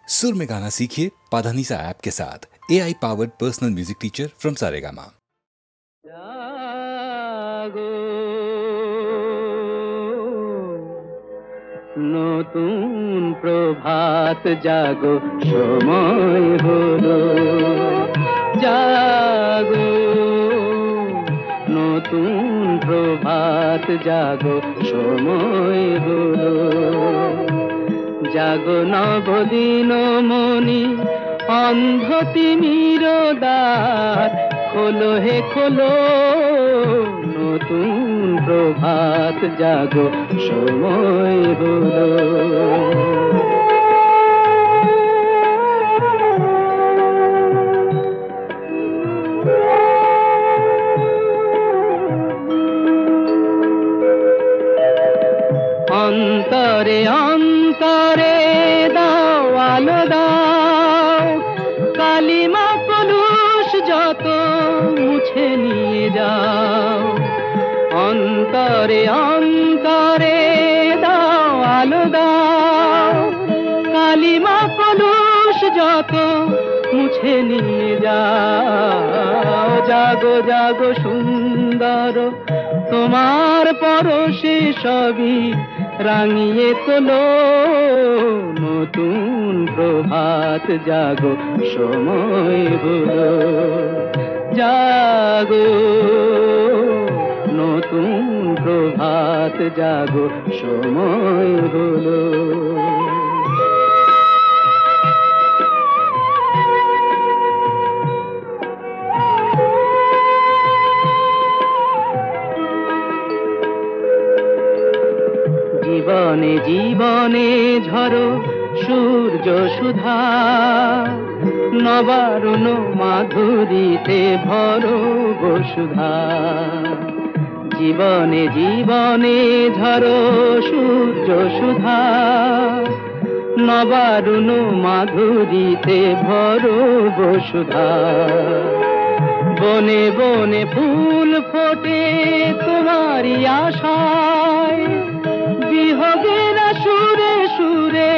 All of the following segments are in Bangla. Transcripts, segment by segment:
सुर में गाना सीखिए पाधानीसा ऐप के साथ। AI powered personal music teacher from Saregama. নতুন প্রভাত জাগো সময় হলো, জাগো নতুন প্রভাত জাগো সময় হলো, জাগো নবদিন মনি অন্ধ তিমির দ্বার খোলো হে খোলো, নতুন প্রভাত জাগো সময় হলো। অন্তরে অন্তরে দাও আলো দাও, কালিমা কলুষ যত মুছে নিয়ে যাও। অন্তরে অন্তরে দাও আলো দাও, কালিমা কলুষ যত মুছে নিয়ে যাও। জাগো জাগো সুন্দর তোমার পরশে সবই রাঙিয়ে তোলো, নতুন প্রভাত জাগো সময় হলো, জাগো নতুন প্রভাত জাগো সময় হলো। জীবনে জীবনে ঝরো সূর্য সুধা, নবারুণ মাধুরীতে ভরো বসুধা। জীবনে জীবনে ঝরো সূর্য সুধা, নবারুণ মাধুরীতে ভরো বসুধা। বনে বনে ফুল ফোটে তোমারই আশায়, বিহগের সুরে সুরে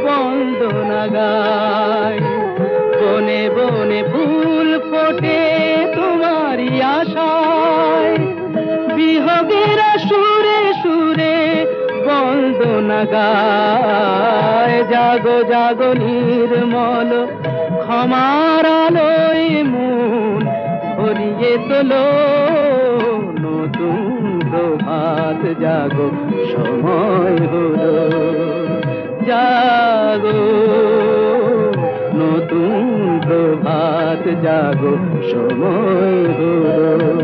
বন্দনা গায়। বনে বনে ফুল ফোটে তোমারই আশায়, বিহগের সুরে সুরে বন্দনা গায়। জাগো জাগো নির্মল ক্ষমার আলোয় মন ভরিয়ে তোলো, নতুন প্রভাত জাগো সময় হলো, জাগো নতুন প্রভাত জাগো সময় হলো।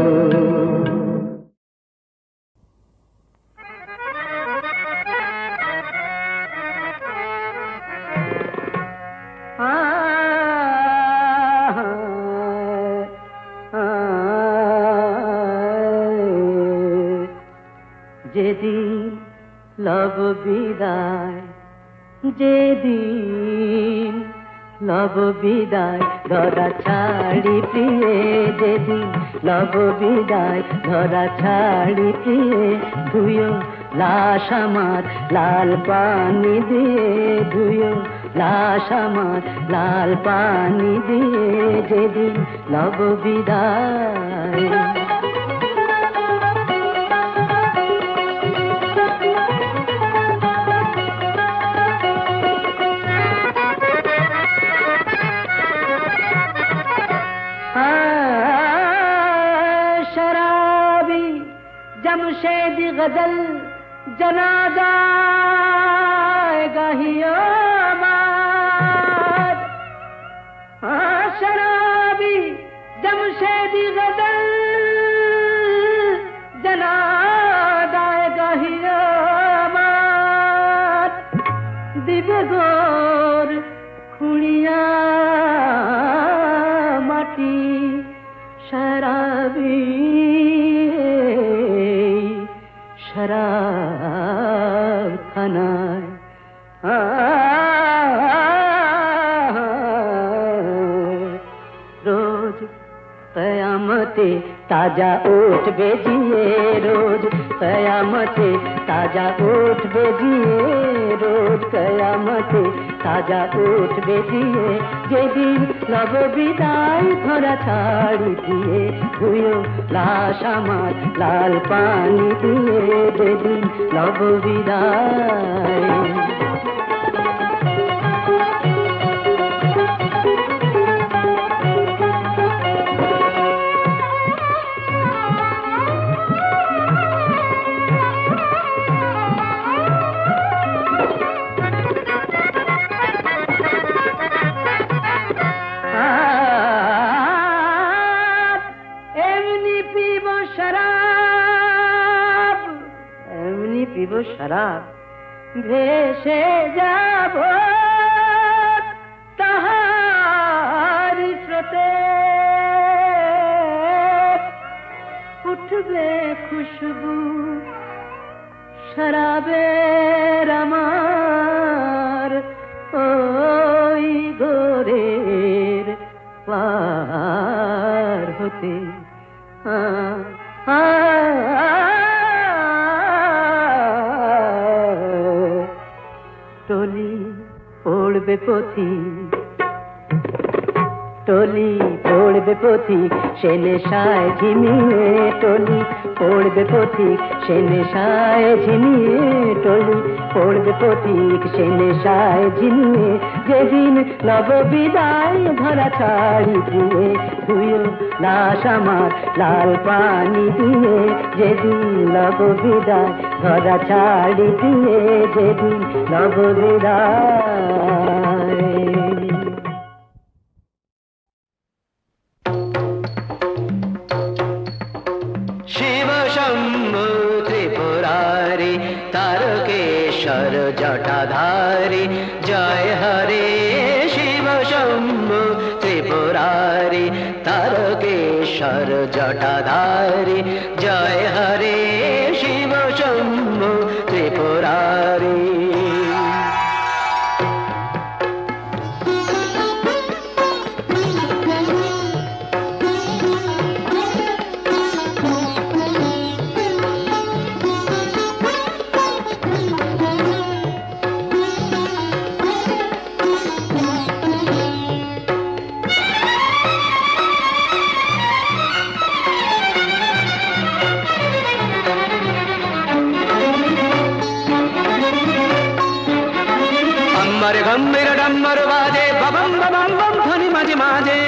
যেদিন লব বিদায়, যেদিন লব বিদায় ধরা ছাড়ি প্রিয়ে, যেদিন লব বিদায় ধরা ছাড়ি প্রিয়ে। ধুয়ো লাশ আমার লাল পানি দিয়ে, ধুয়ো লাশ আমার লাল পানি দিয়ে, যেদিন লব বিদায়। शराबी जमशेदी गजल जनाजा गाहियो मार। शराबी जमशेदी गजल जनाजा गाहियो मार। दिबे गोर खुड़िया माटी शराबी शराब खानाয়। रोज कयामते ताजा उठबे जिए, रोज कयामते ताजा उठबे जिए, रोज कयामते তাজা উঠবে দিয়ে, যেদিন লব বিদায় ধরা ছাড়ি দিয়ে, ধুয়ো লাশ আমার লাল পানি দিয়ে, যেদিন লব বিদায়। শরাব ভেসে যাব তাহার স্রোতে, উঠবে খুশবু শরাবের আমার ওই গোরের পার হতে। টলি পড়বে পথিক, টলি পড়বে পথিক সে নেশায় ঝিমিয়ে, টলি পড়বে পথিক সে নেশায় ঝিমিয়ে, টলি পড়বে পথিক সে নেশায় ঝিমিয়ে, যেদিন লব বিদায় ধরা ছাড়ি দিয়ে, ধুয়ো লাশ আমার লাল পানি দিয়ে, যেদিন লব বিদায় ধরা ছাড়ি দিয়ে, যেদিন লব বিদায়। শিব শম্ভু ত্রিপুরারি তারকেশ্বর জটাধারী, জয় হরে শিব শম্ভু ত্রিপুরারি তারকেশ্বর জটাধারী, জয় হরে শিব শম্ভু ত্রিপুরারি। গম্ভীর ডম্বর বাজে ববম ববম বম ধ্বনি মাঝে মাঝে,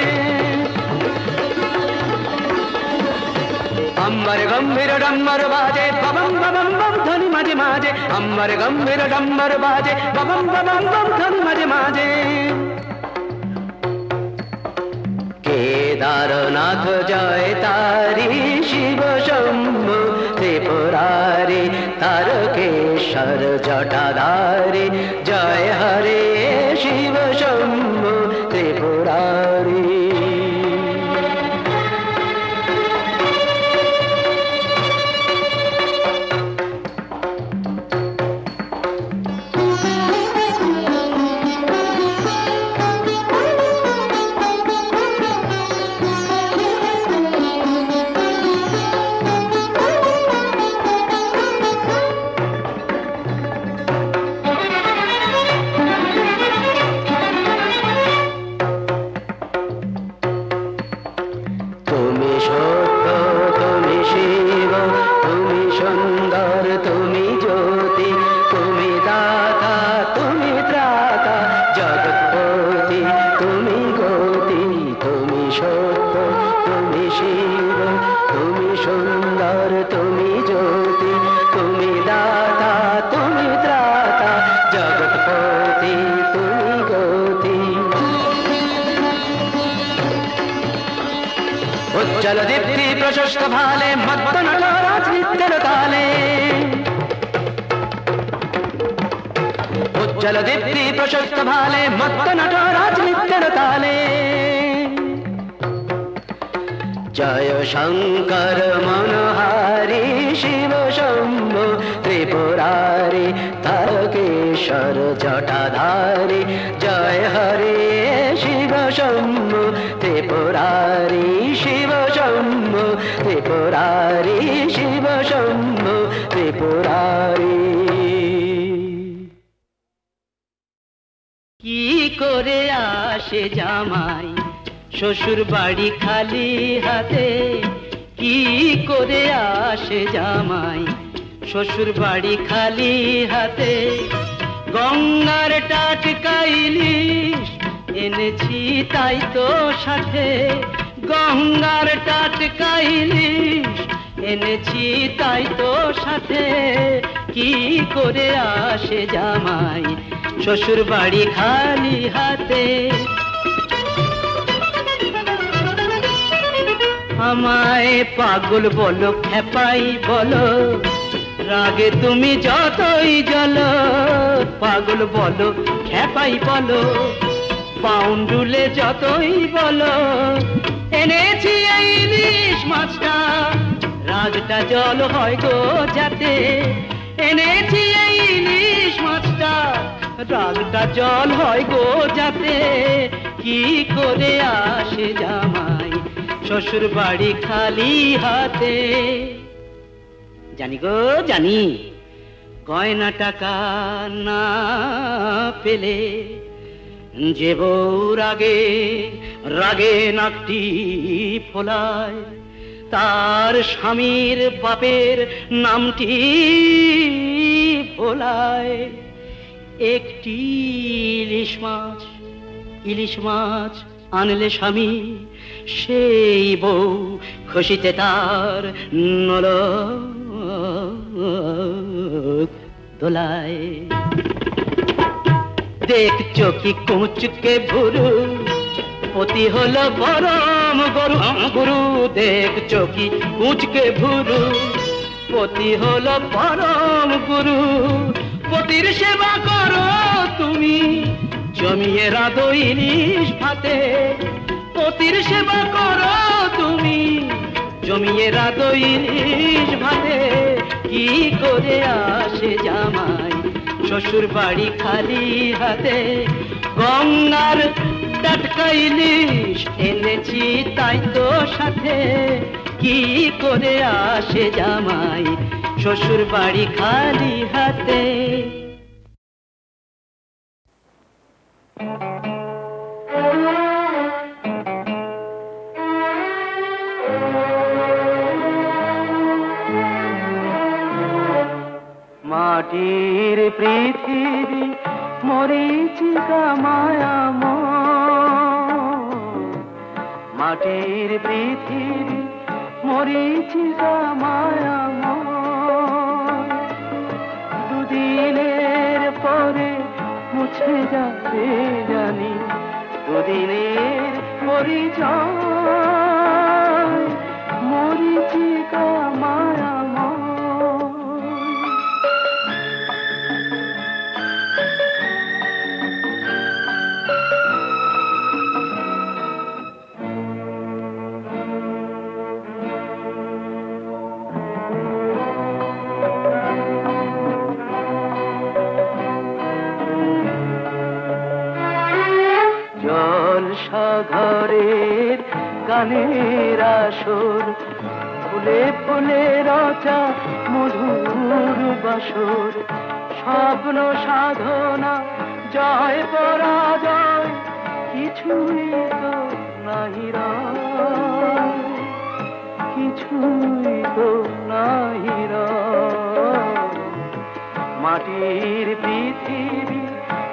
अम्बर गंभीर डम्बर बाजे बबम बबम बम ध्वनि माजे माजे, अम्बर गंभीर डम्बर बाजे बबम बबम बम ध्वनि माजे माजे। केदारनाथ जय तारी शिव शंभु त्रिपुरारी तारकेश्वर जटाधारी, जय हरे शिव शंभु त्रिपुरारी। उज्जल दीप्ति प्रशस्त भाले मत्त नटराज नित्य ताले, उज्जल दीप्ति प्रशस्त भाले मत्त नटराज नित्य ताले। जय शंकर मनोहारी शिव शंभु त्रिपुरारी तारकेश्वर जटाधारी, जय हरे शिव शंभु त्रिपुरारी शिव शंभु त्रिपुरारी शिव शंभु त्रिपुरारी। কি করে আসে জামাই শ্বশুর বাড়ি খালি হাতে কি করে আসে জামাই শ্বশুর বাড়ি খালি হাতে গঙ্গার টাটকা ইলিশ এনেছি তাই তো সাথে গঙ্গার টাটকা ইলিশ এনেছি তাই তো সাথে কি করে আসে জামাই শ্বশুর বাড়ি খালি হাতে আমায় পাগল বলো খেপাই বলো রাগে তুমি যতই জ্বলো পাগল বলো খেপাই বলো পাউন্ডুলে যতই বলো এনেছি এই ইলিশ মাছটা রাগটা জল হয় গো যাতে এনেছি এই ইলিশ মাছটা রাগটা জল হয় গো যাতে কি করে আসে জামাই শ্বশুর বাড়ি খালি হাতে জানি গো জানি গয়না টাকা না পেলে যে বউ রাগে রাগে নাকটি ফোলায় তার স্বামীর বাপের নামটি ভোলায় একটি ইলিশ মাছ আনলে স্বামী সেই বউ খুশিতে তার নলক দোলায় দেখছো কি কুচকে ভুরু পতি হলো পরম গরু গুরু দেখছো কি কুচকে ভুরু পতি হলো পরম গুরু পতির সেবা করো তুমি জমিয়ে রাধো ইলিশ ভাতে পতির সেবা করো তুমি জমিয়ে রাধো ইলিশ ভাতে কি করে আসে জামাই শ্বশুর বাড়ি খালি হাতে গঙ্গার টাটকা ইলিশ এনেছি তাই তো সাথে কি করে আসে জামাই শ্বশুর বাড়ি খালি হাতে মাটির পৃথিবী মরিচিকা মায়াময় মাটির পৃথিবী মরিচিকা মায়াময় দুদিনের পরে মুছে যাবে জানি দুদিনের পরিচয় মরিচিকা মায়াময় ঘরের গানের আসর ফুলে ফুলে রচা মধুর বাসর স্বপ্ন সাধনা জয় পরাজয় কিছুই তো নাহি কিছুই তো নাহি মাটির পৃথিবী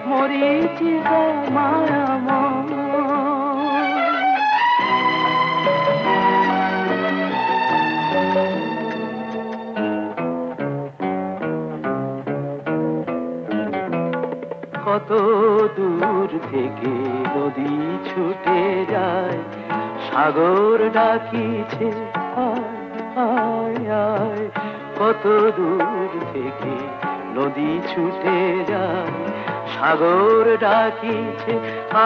মরিচিকা মায়াময় কত দূর থেকে নদী ছুটে যায় সাগর ডাকিছে আয় আয় কত দূর থেকে নদী ছুটে যায় সাগর ডাকিছে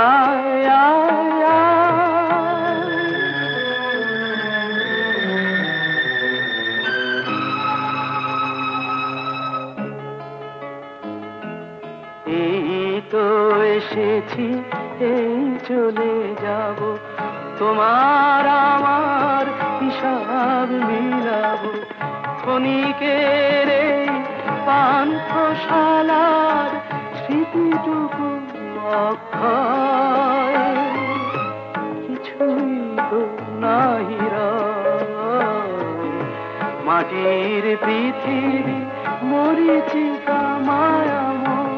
আয় আয় আয় এই তো এসেছি এই চলে যাব তোমার আমার হিসাব মিলাবো ক্ষণিকের এই পান্থশালার স্মৃতিটুকু হয় কিছুই তো নাহি মাটির পৃথিবী মরিচিকা মায়াময়।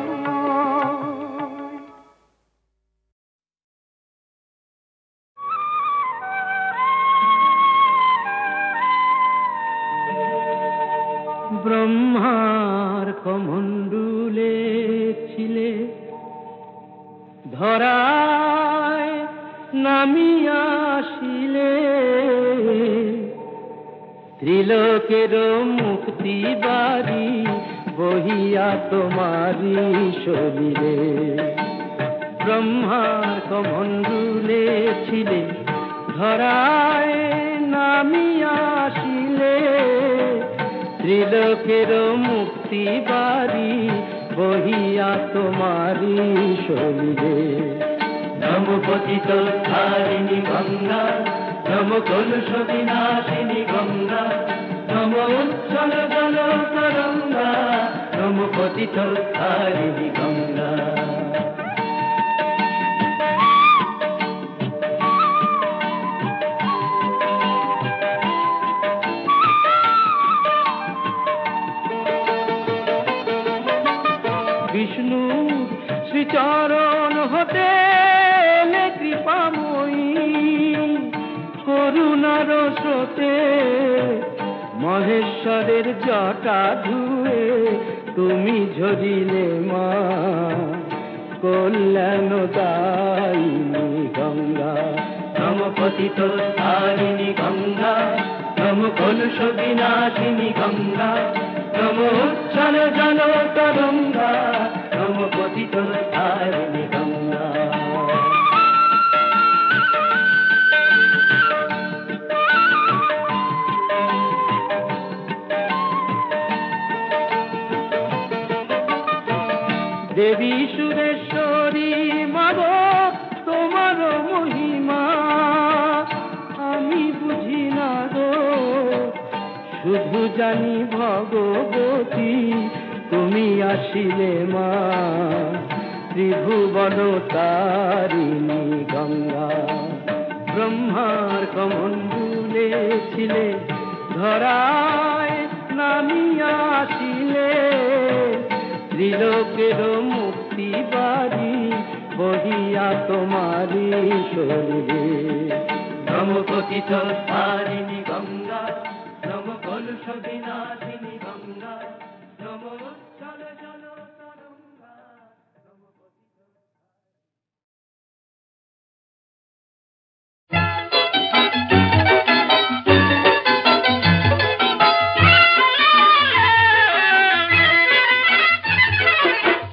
ব্রহ্মার কমণ্ডলে ছিলে ধরায় নামিয়া আসিলে ত্রিলোকের মুক্তি বাড়ি বহিয়া তোমারি শরীরে। ব্রহ্মার কমণ্ডলে ছিলে ধরায় নামিয়া আসিলে ত্রিলোকের মুক্তি বাড়ি বহিয়া তোমারি শরীরে। নমো পতিত ধারিণী গঙ্গা, নমো কলুষ বিনাশিনী গঙ্গা, নমো উজ্জ্বল জল তরঙ্গা, নমো পতিত ধারিণী গঙ্গা। বিষ্ণু শ্রীচরণ হতে কৃপাময়ী করুণার স্রোতে মহেশ্বরের জটা ধুয়ে তুমি ঝরিলে মা কল্যাণ দায়িনী গঙ্গা। নম পতিত ধারিণী গঙ্গা, নম কলুষ বিনাশিনী গঙ্গা, নম উজ্জ্বল জল তরঙ্গা, নম পতিত ধারিণী গঙ্গা। দেবী সুরেশ্বরী মাগ তোমার মহিমা আমি বুঝি না গো, শুধু জানি ভগবতী তুমি আসিলে মা ত্রিভুবন তারিণী গঙ্গা। ব্রহ্মার কমণ্ডলে ছিলে ধরায় নামিয়া আসিলে ত্রিলোকের মুক্তি বাড়ি বহিয়া তোমারি শরীরে। নম পতিত ধারিণী গঙ্গা, নম কলুষ বিনাশিনী গঙ্গা, নম উজ্জ্বল জল তরঙ্গা, নম পতিত।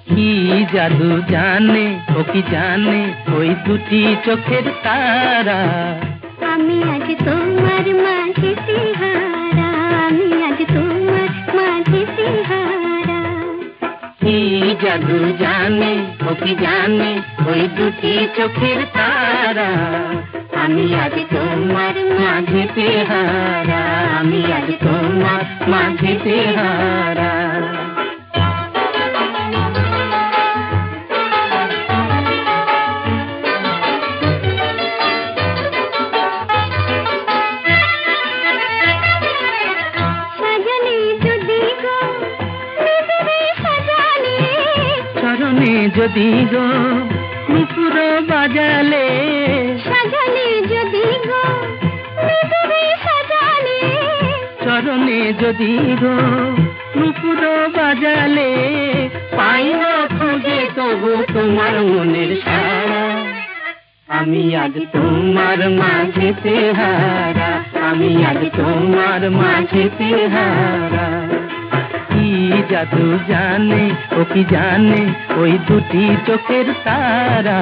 কি জাদু জানে ও কি জানে ওই দুটি চোখের তারা, আমি আজ তোমার মাঝে সিহারা, আমি আজ তোমার মাঝে সিহারা। কি জাদু জানে ও কি জানে ওই দুটি চোখের তারা, আমি আজ তোমার মাঝে তেহারা, আমি আজ তোমার মাঝে তেহারা। যদি গো নুপুর বাজালে, সাজালে যদি গো নুপুর সাজালে, চরণে যদি গো নুপুর বাজালে, পাই না খুঁজে তবু তোমার মনের সারা, আমি আজ তোমার মাঝে তেহারা, আমি আজ তোমার মাঝে তেহারা। কি জাদু জানে ও কি জানে ওই দুটি চোখের তারা,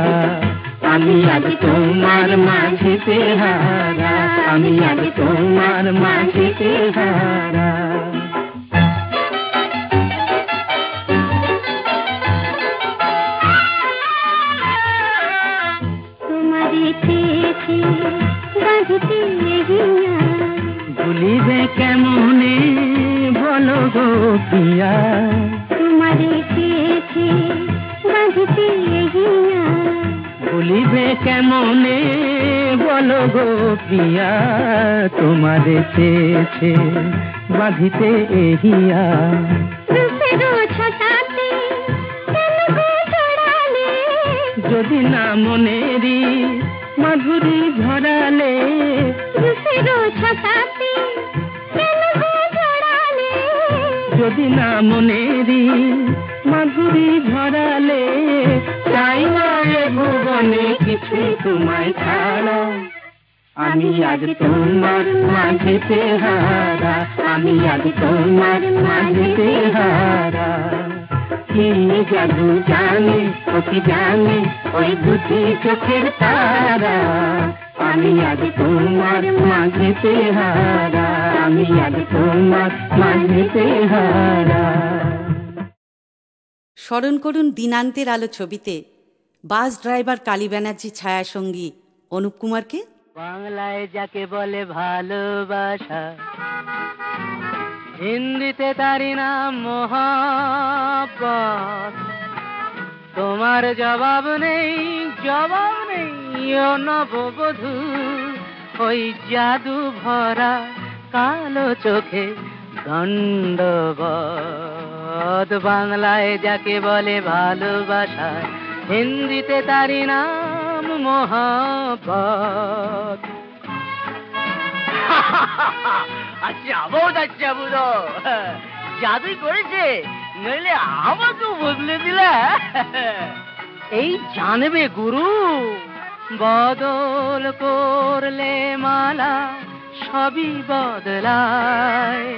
আমি আজ তোমার মাঝে তেহারা, আমি আজ তোমার মাঝে তেহারা। তোমারে পেয়েছি বাঁধতে গিয়া, ভুলিবে কেমনে বলো গো পিয়া, তোমারে পেয়েছি বাঁধতে গিয়া, চলিবে কেমনে বলো গো প্রিয়া, তোমারে চেয়েছে বাঁধিতে এহিয়া। যদি না মনেরি মাধুরী ঝরালে, যদি না মনেরি মাধুরী ঝরালে, চাই না এ ভুবনে কিছু তোমায় ছাড়া। আমি আজ তোমার মাঝেতে হারা, আমি আজ তোমার মাঝেতে হারা। কি জাদু জানে ও কি জানে ওই দুটি চোখের তারা, আমি আজ তোমার মাঝেতে হারা, আমি আজ তোমার মাঝেতে হারা। স্মরণ করুন দিনান্তের আলো ছবিতে বাস ড্রাইভার কালী ব্যানার্জি ছায়া সঙ্গী অনুপ কুমারকে। বাংলায় যাকে বলে ভালোবাসা, হিন্দিতে তারি নাম মোহাব্বত। তোমার জবাব নেই, জবাব নেই ও নববধূ, ওই জাদু ভরা কালো চোখে দণ্ডবত। বাংলায় যাকে বলে ভালোবাসা, হিন্দিতে তারি নাম মোহাব্বত। আচ্ছা বহুত আচ্ছা বুঝো, জাদুই করেছে, নইলে আমাকেও বদলে দিলে। এই জানবে গুরু, বদল করলে মালা সবই বদলায়।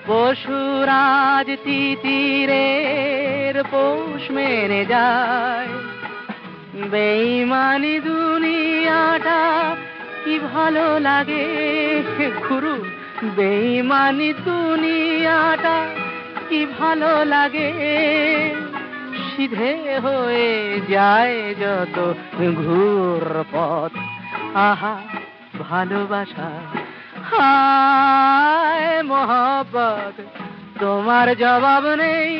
পশুরাজ তিতিরের পোষ মেনে যায়, বেঈমানি দুনিয়াটা কি ভালো লাগে গুরু, বেঈমানি দুনিয়াটা কি ভালো লাগে। সিধে হয়ে যায় যত ঘুর পথ, আহা ভালোবাসা, হায় মোহব্বত। তোমার জবাব নেই,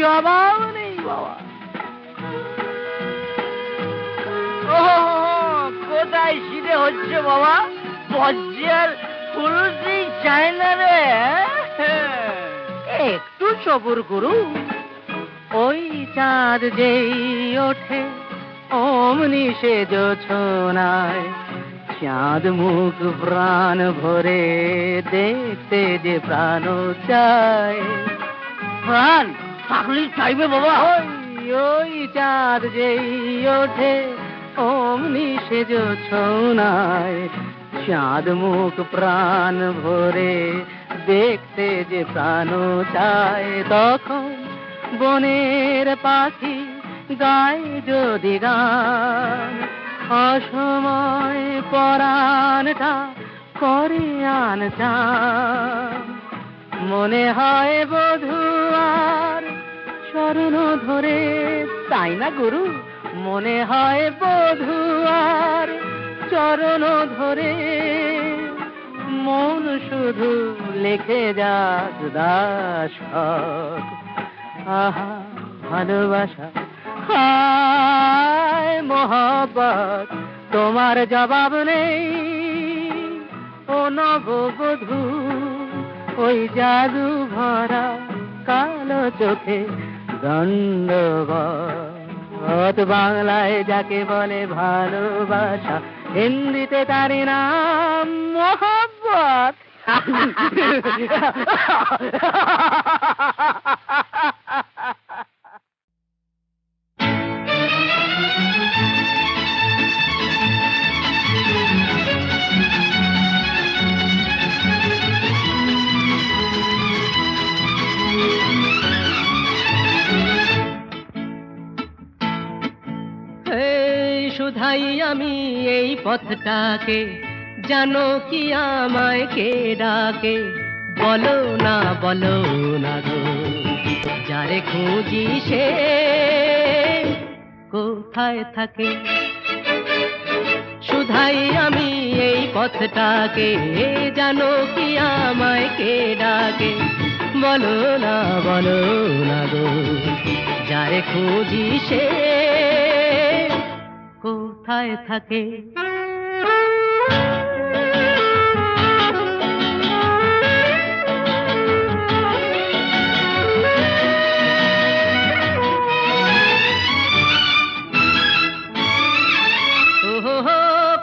জবাব নেই বাবা। ও কোথায় সিধে হচ্ছে বাবা, বজ্জার পুরুষই চায় না রে। একটু সবুর গুরু, ওই চাঁদ যেই ওঠে অমনি সে জোছনায়, চাঁদ মুখ প্রাণ ভরে দেখতে যে প্রাণ চায়। প্রাণ থাকলে চাইবে বাবা। ওই চাঁদ যেই ওঠে অমনি সে জোছনায়, চাঁদ মুখ প্রাণ ভরে দেখতে যে প্রাণ চায়। তখন বনের পাখি গায় যদি গান, অসময় পরাণটা করে আনচান। মনে হয় বধূয়ার চরণ ধরে, তাই না গুরু? মনে হয় বধূয়ার চরণ ধরে, মন শুধু লিখে যাক দাসখত। আহা ভালোবাসা, হায় মোহব্বত। তোমার জবাব নেই ও নববধূ, ওই জাদু ভরা কালো চোখে দণ্ডবত। বাংলায় যাকে বলে ভালোবাসা, হিন্দিতে তারি নাম মোহব্বত। শুধাই আমি এই পথটাকে, জানো কি আমায় কে ডাকে? বলো না গো, যারে খুঁজি সে কোথায় থাকে? শুধাই আমি এই পথটাকে, জানো কি আমায় কে ডাকে? বলো না গো, যারে খুঁজি সে কোথায় থাকে?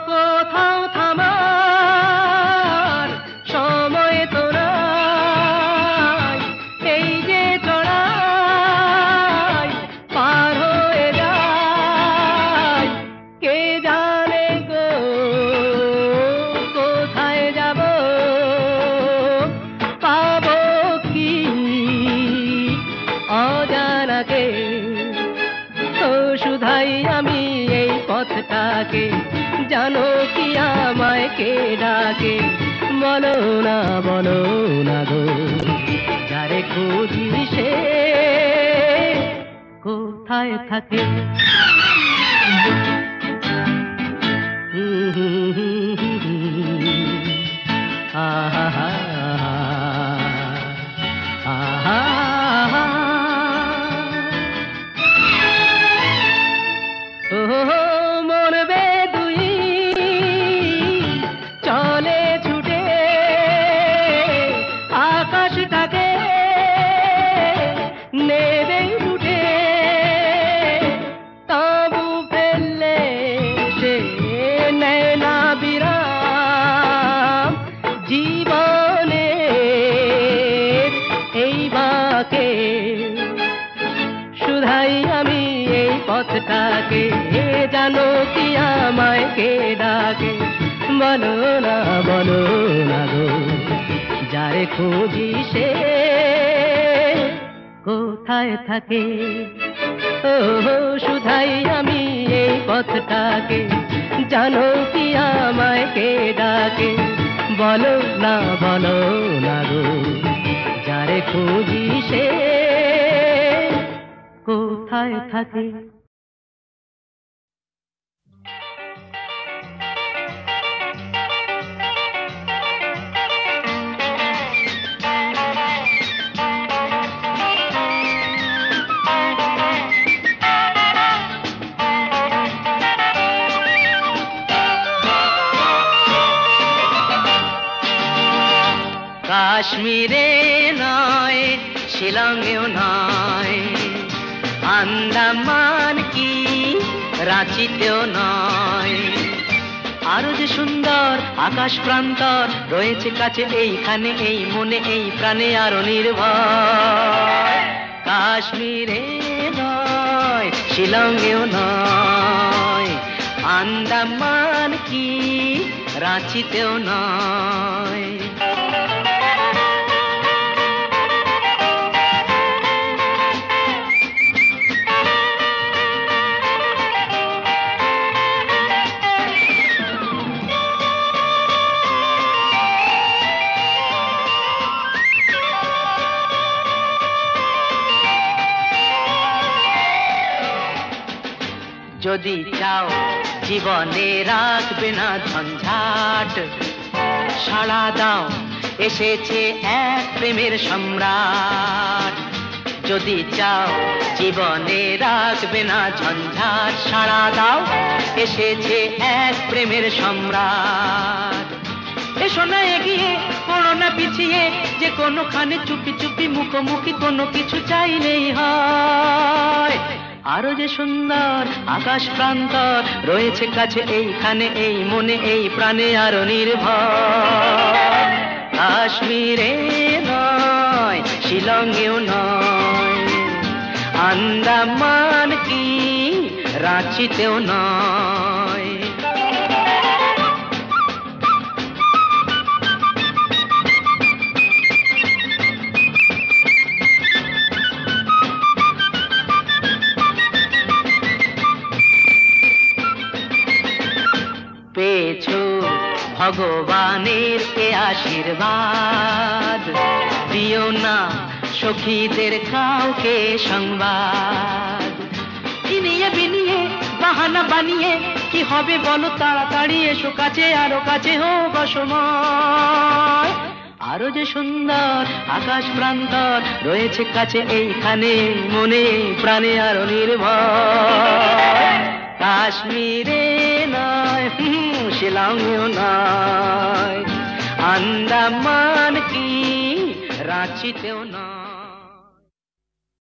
কোথাও থামার সময় তো নাই, এই যে চড়াই পার হয়ে যায়, কে জানে গো কোথায় যাব, পাবো কি অজানাকে? ও শুধাই আমি এই পথটাকে, জানো কি আমায় কে ডাকে? বলো না গো, যারে খুঁজি সে কোথায় থাকে? আহা আহা ও মরবে দুই চলে ছুটে আকাশটাকে নেবে উঠে, তবু ফেললে সে নেয় না বিরাম জীবনে এই বাকে। শুধাই আমি এই পথটাকে, জানো কি আমায় কে ডাকে? বলো না গো, যারে খুঁজি সে কোথায় থাকে? ও শুধাই আমি এই পথটাকে, জানো কি আমায় কে ডাকে? বলো না গো, যারে খুঁজি সে কোথায় থাকে? কাশ্মীরে নয়, শিলংয়েও নয়, আন্দামান কি রাঁচিতেও নয়, আরো যে সুন্দর আকাশ প্রান্তর রয়েছে কাছে এইখানে, এই মনে এই প্রাণে আরো নির্ভর। কাশ্মীরে নয়, শিলংয়েও নয়, আন্দামান কি রাঁচিতেও নয়। যদি চাও জীবনে রাখবে না ঝঞ্ঝাট, সাড়া দাও এসেছে এক প্রেমের সম্রাট। যদি চাও জীবনে রাখবে না ঝঞ্ঝাট, সাড়া দাও এসেছে এক প্রেমের সম্রাট। এসো না এগিয়ে, পড়ো না পিছিয়ে, যে কোনোখানে চুপি চুপি মুখোমুখি কোনো কিছু চাইলেই হয়। আরো যে সুন্দর আকাশ প্রান্তর রয়েছে কাছে এইখানে, এই মনে এই প্রাণে আরো নির্ভর। কাশ্মীরে নয়, শিলংয়েও নয়, আন্দামান কি রাঁচিতেও নয়। পেয়েছো ভগবানের এ আশীর্বাদ, দিও না সখীদের কাউকে সংবাদ। ইনিয়ে বিনিয়ে বাহানা বানিয়ে কি হবে বলো, তাড়াতাড়ি এসো কাছে, আরো কাছে হোক সময়। আরো যে সুন্দর আকাশ প্রান্তর রয়েছে কাছে এইখানে, মনে প্রাণে আরো নির্ভর। কাশ্মীরে নয়, শিলংয়েও নয়, আন্দামান কি রাঁচিতেও নয়।